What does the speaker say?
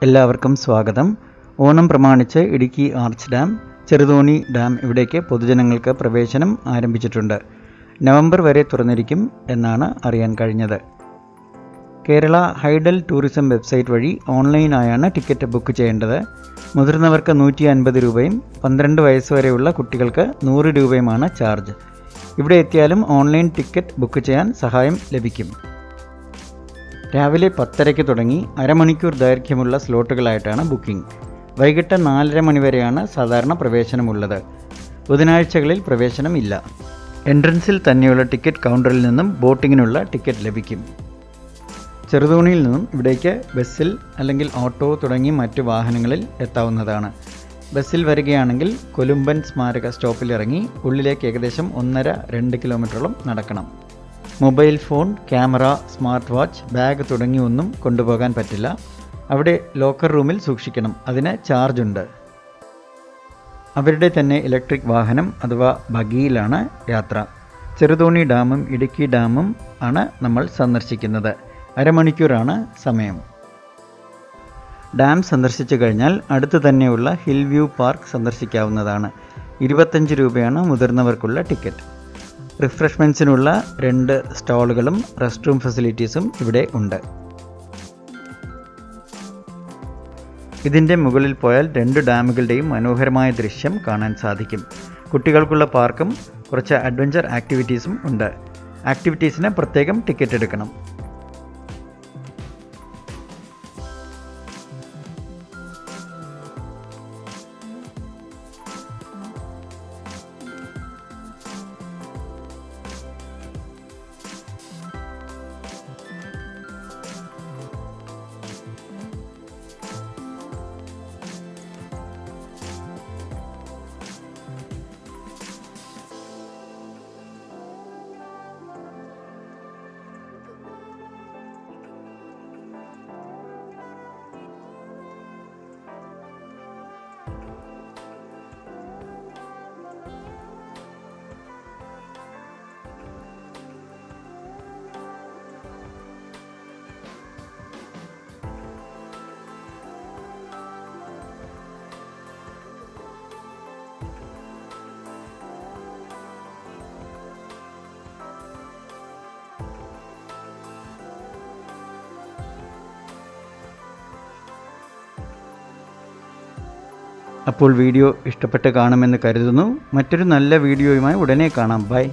എല്ലാവർക്കും സ്വാഗതം. ഓണം പ്രമാണിച്ച് Idukki arch dam, Cheruthoni dam ഇവിടേക്ക് പൊതുജനങ്ങൾക്ക് പ്രവേശനം ആരംഭിച്ചിട്ടുണ്ട്. നവംബർ വരെ തുറന്നിരിക്കും എന്നാണ് അറിയാൻ കഴിഞ്ഞത്. കേരള ഹൈഡൽ ടൂറിസം വെബ്സൈറ്റ് വഴി ഓൺലൈനായാണ് ടിക്കറ്റ് ബുക്ക് ചെയ്യേണ്ടത്. മുതിർന്നവർക്ക് 150 രൂപയും 12 വയസ്സ് വരെയുള്ള കുട്ടികൾക്ക് 100 രൂപയുമാണ് ചാർജ്. ഇവിടെ എത്തിയാലും ഓൺലൈൻ ടിക്കറ്റ് ബുക്ക് ചെയ്യാൻ സഹായം ലഭിക്കും. രാവിലെ 10:30 തുടങ്ങി അരമണിക്കൂർ ദൈർഘ്യമുള്ള സ്ലോട്ടുകളായിട്ടാണ് ബുക്കിംഗ്. വൈകിട്ട് 4:30 മണിവരെയാണ് സാധാരണ പ്രവേശനമുള്ളത്. ബുധനാഴ്ചകളിൽ പ്രവേശനം ഇല്ല. എൻട്രൻസിൽ തന്നെയുള്ള ടിക്കറ്റ് കൗണ്ടറിൽ നിന്നും ബോട്ടിങ്ങിനുള്ള ടിക്കറ്റ് ലഭിക്കും. ചെറുതോണിയിൽ നിന്നും ഇവിടേക്ക് ബസ്സിൽ അല്ലെങ്കിൽ ഓട്ടോ തുടങ്ങി മറ്റു വാഹനങ്ങളിൽ എത്താവുന്നതാണ്. ബസ്സിൽ വരികയാണെങ്കിൽ കൊലുമ്പൻ സ്മാരക സ്റ്റോപ്പിൽ ഇറങ്ങി ഉള്ളിലേക്ക് ഏകദേശം 1.5-2 കിലോമീറ്ററോളം നടക്കണം. Mobile phone, camera, smart watch, bag തുടങ്ങി ഒന്നും കൊണ്ടുപോകാൻ പറ്റില്ല. അവിടെ ലോക്കർ റൂമിൽ സൂക്ഷിക്കണം. അതിന് ചാർജ് ഉണ്ട്. അവരുടെ തന്നെ ഇലക്ട്രിക് വാഹനം അഥവാ ബഗിയിലാണ് യാത്ര. ചെറുതോണി ഡാമും ഇടുക്കി ഡാമും ആണ് നമ്മൾ സന്ദർശിക്കുന്നത്. അരമണിക്കൂറാണ് സമയം. ഡാം സന്ദർശിച്ചു കഴിഞ്ഞാൽ അടുത്ത് തന്നെയുള്ള ഹിൽ വ്യൂ പാർക്ക് സന്ദർശിക്കാവുന്നതാണ്. 25 രൂപയാണ് മുതിർന്നവർക്കുള്ള ടിക്കറ്റ്. റിഫ്രഷ്മെൻറ്റ്സിനുള്ള 2 സ്റ്റാളുകളും റെസ്റ്റ് റൂം ഫെസിലിറ്റീസും ഇവിടെ ഉണ്ട്. ഇതിൻ്റെ മുകളിൽ പോയാൽ 2 ഡാമുകളുടെയും മനോഹരമായ ദൃശ്യം കാണാൻ സാധിക്കും. കുട്ടികൾക്കുള്ള പാർക്കും കുറച്ച് അഡ്വഞ്ചർ ആക്ടിവിറ്റീസും ഉണ്ട്. ആക്ടിവിറ്റീസിന് പ്രത്യേകം ടിക്കറ്റ് എടുക്കണം. അപ്പോൾ വീഡിയോ ഇഷ്ടപ്പെട്ട് കാണുമെന്ന് കരുതുന്നു. മറ്റൊരു നല്ല വീഡിയോയുമായി ഉടനെ കാണാം. ബൈ.